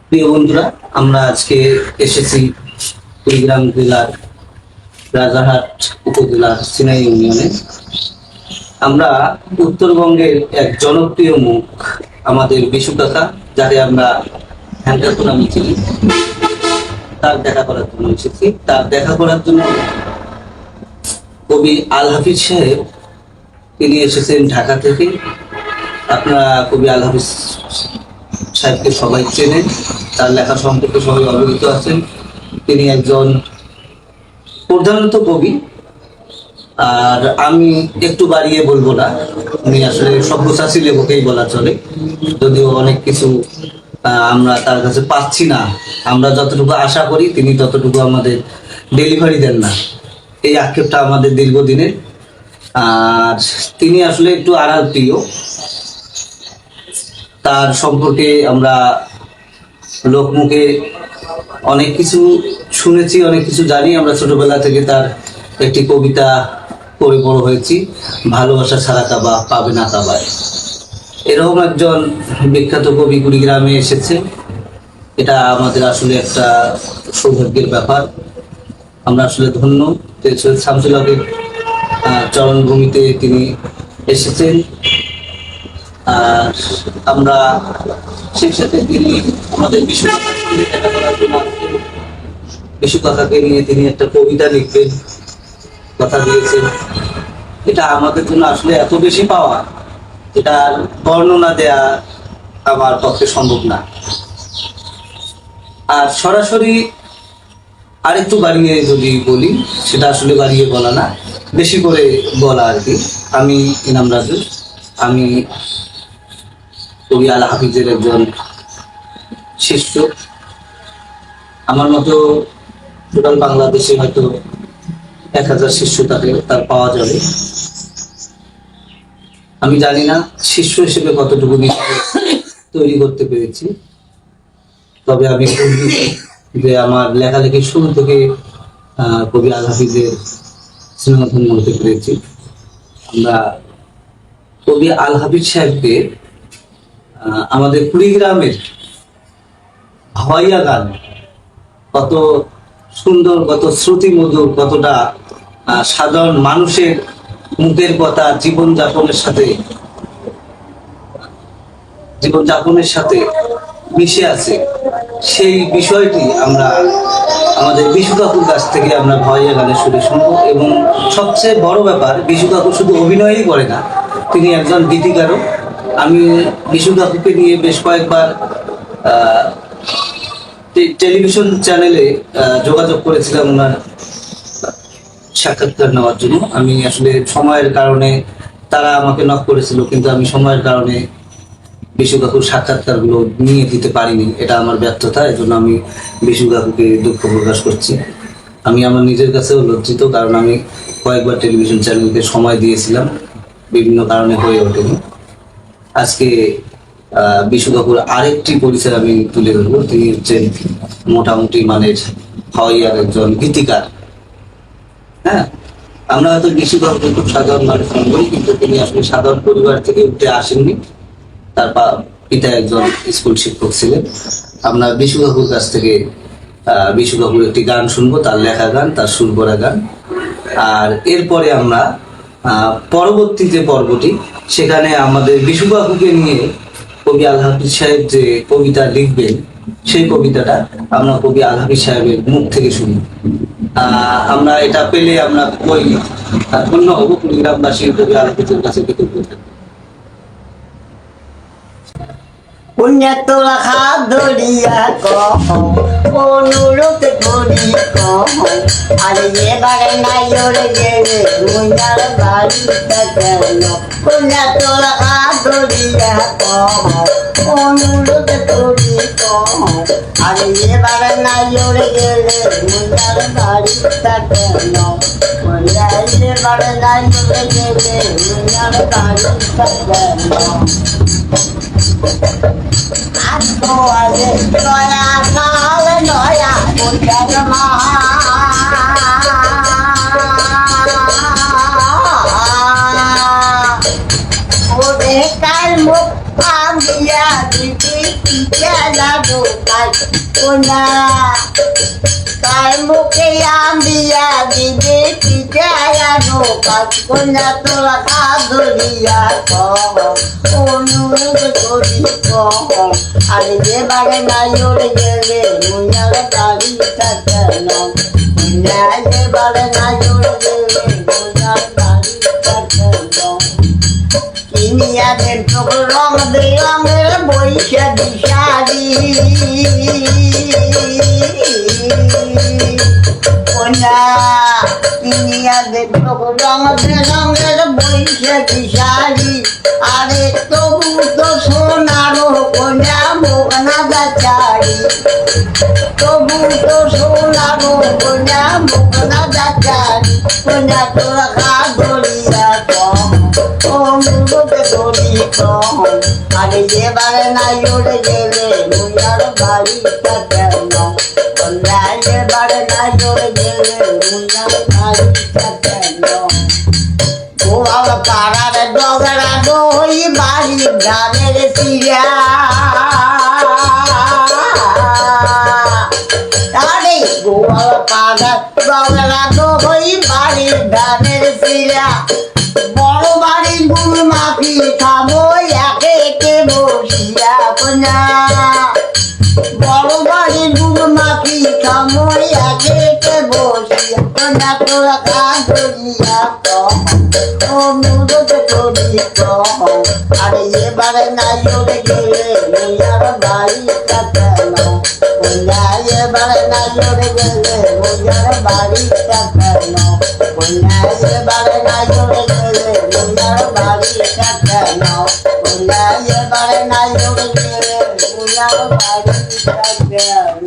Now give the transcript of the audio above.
প্রিয় বন্ধুরা, আমরা আজকে এসেছি কুড়িগ্রাম জেলার রাজারহাট উপজেলার সিনাই ইউনিয়নে। আমরা উত্তরবঙ্গের এক জনপ্রিয় মুখ আমাদের বিশু কাকা, যাকে আমরা হ্যান্ডাকু নামে চিনি, তার দেখা করার জন্য এসেছি। তার দেখা করার জন্য কবি আল হাফিজ সাহেব, তিনি এসেছেন ঢাকা থেকে। আপনারা কবি আল হাফিজ সাহেবকে সবাই চেনেন, তার লেখা সম্পর্কে সবাই অবগত আছেন। তিনি একজন প্রধানত কবি, আর আমি একটু বাড়িয়ে বলবো না, উনি আসলে সব্যসাচী লেখকেই বলা চলে। যদিও অনেক কিছু আমরা তার কাছে পাচ্ছি না, আমরা যতটুকু আশা করি তিনি ততটুকু আমাদের ডেলিভারি দেন না, এই আক্ষেপটা আমাদের দীর্ঘদিনের। আর তিনি আসলে একটু আড়াল প্রিয়, তার সম্পর্কে আমরা লোকমুখে অনেক কিছু শুনেছি, অনেক কিছু জানি। আমরা ছোটবেলা থেকে তার একটি কবিতা পড়ে বড় হয়েছি, ভালোবাসা ছাড়া কাবা পাবে না কাবায়। এরকম একজন বিখ্যাত কবি কুড়িগ্রামে এসেছে, এটা আমাদের আসলে একটা সৌভাগ্যের ব্যাপার। আমরা আসলে ধন্য সৈয়দ শামসুল হকের চরণভূমিতে তিনি এসেছেন। আর আমরা সেই সাথে তিনি আমাদের বিশু কাকাকে নিয়ে তিনি একটা কবিতা লিখবেন কথা দিয়েছেন। এটা আমাদের জন্য আসলে এত বেশি পাওয়া, এটা বর্ণনা দেয়া আমার পক্ষে সম্ভব না। আর সরাসরি আরেকটু বাড়িয়ে যদি বলি, সেটা আসলে বাড়িয়ে বলা না, বেশি করে বলা আর কি। আমি ইনাম রাজু, আমি কবি আল হাফিজের একজন শিষ্য। আমার মতো টোটাল বাংলাদেশে হয়তো 1000 শিষ্য তার পাওয়া যাবে। আমি জানি না শিষ্য হিসেবে কতটুকু তৈরি করতে পেরেছি, তবে আমি যে আমার লেখালেখির শুরু থেকে কবি আল হাফিজের স্নেহধন্য হতে পেরেছি। আমরা কবি আল হাফিজ সাহেবকে আমাদের কুড়িগ্রামের ভাওয়াইয়া গান কত সুন্দর, কত শ্রুতি মধুর, কতটা সাধারণ মানুষের মুখের কথা, জীবনযাপনের সাথে মিশে আছে, সেই বিষয়টি আমরা আমাদের বিশু কাকুর কাছ থেকে আমরা ভাওয়াইয়া গানের সুরে শুনবো। এবং সবচেয়ে বড় ব্যাপার, বিশু কাকু শুধু অভিনয়ই করে না, তিনি একজন গীতিকারও। আমি বিশু কাকুকে নিয়ে বেশ কয়েকবার টেলিভিশন চ্যানেলে যোগাযোগ করেছিলাম ওনার সাক্ষাৎকার নেওয়ার জন্য। আমি আসলে সময়ের কারণে, তারা আমাকে নক করেছিল, কিন্তু আমি সময়ের কারণে বিশু কাকুর সাক্ষাৎকারগুলো নিয়ে দিতে পারিনি। এটা আমার ব্যর্থতা, এজন্য আমি বিশু কাকুকে দুঃখ প্রকাশ করছি। আমি আমার নিজের কাছেও লজ্জিত, কারণ আমি কয়েকবার টেলিভিশন চ্যানেলকে সময় দিয়েছিলাম, বিভিন্ন কারণে হয়ে ওঠেনি। আজকে বিশু কাকুর আরেকটি পরিচয় আমি তুলে ধরবো। তিনি হচ্ছেন মোটামুটি মানের ভাওয়াইয়ার একজন গীতিকার। হ্যাঁ, আমরা হয়তো বিশু কাকুকে খুব সাধারণ মানুষ মনে করি, কিন্তু তিনি আসলে সাধারণ পরিবার থেকে উঠে আসেননি। তার পিতা একজন স্কুল শিক্ষক ছিলেন। আমরা বিশু কাকুর কাছ থেকে বিশু কাকুর একটি গান শুনবো, তার লেখা গান, তার সুর করা গান। আর এরপরে আমরা পরবর্তী যে পর্বটি, সেখানে আমাদের বিশু কাকুকে নিয়ে কবি আল হাফিজ সাহেব যে কবিতা লিখবেন, সেই কবিতাটা আমরা কবি আল হাফিজ সাহেবের মুখ থেকে শুনি। আমরা এটা পেলে আমরা বই ধন্য হব, কুড়িগ্রামবাসী কবি আল হাফিজের কাছে কৃতজ্ঞ থাকবো। তোলা হাত ধরিয়া কহ, অনুরোধ করি কহ, আরে এবারে নাই ওরে গেলে মুন্ডার বাড়িটা কেন। কন্যা তোলা হাত ধরিয়া কহ, অনুরোধ করি কহ, আরে এবারে নাই ওরে গেলে মুন্ডার বাড়িটা কেন। কন্যা এবারে নাই ওরে গেলে মুন্ডার বাড়িটা কেন। নয়া কাল নয়া বৈঠার মা ওরে কাল মুখ আমিয়া দিদি পিছালা দোকান কোনা কাল মুখে আমিয়া দিদি পিছালা দোকান কোনা তোরা কাঁদরিয়া কম অনুরোধ করি কম আরে যে বারে নাই ওরে গেলে মুইয়ার দাড়ি কেন যে বারে নাই ওরে গেলে মুইয়ার দাড়ি কেন কিনিয়া দেন তোর রং বেরঙের বৈশা দিশারি কোনা কিনিয়া দেন তোর রং বেরঙের বৈশা দিশারি আরে তবু তো সোনারো কোনা মোহনা গাছারি তবু তো সোনারো কোনা মোহনা গাছারি কোনা তোরা খা ধরিয়া কম অনুরোধ করি কম আরে এবারে নাই ওরে গেলে মুইয়ার বাড়িটা কেন কোনা এবারে নাই ওরে গেলে মুইয়ার বাড়িটা কেন ও বাবা পাড়ার ডগরা দই বাড়ি ধানের সিরা আরে গোয়াল পাড়ার ডগরা দই বাড়ি ধানের সিরা বড় বাড়ি গুড় মাফি খাবো একে একে বসিয়া কোনা বড় বাড়ি গুড় মাফি খাবো একে একে বসিয়া কোনা তোরা কাঁদরিয়া কম অনুরোধ করি কম আরে এবারে নাই ওরে গেলে মুইয়ার বাড়িটা কেন কোনা এবারে নাই ওরে গেলে মুইয়ার বাড়িটা কেন কোনা এবারে নাই ওরে গেলে মুইয়ার বাড়িটা কেন কোনা এবারে নাই ওরে গেলে মুইয়ার বাড়িটা কেন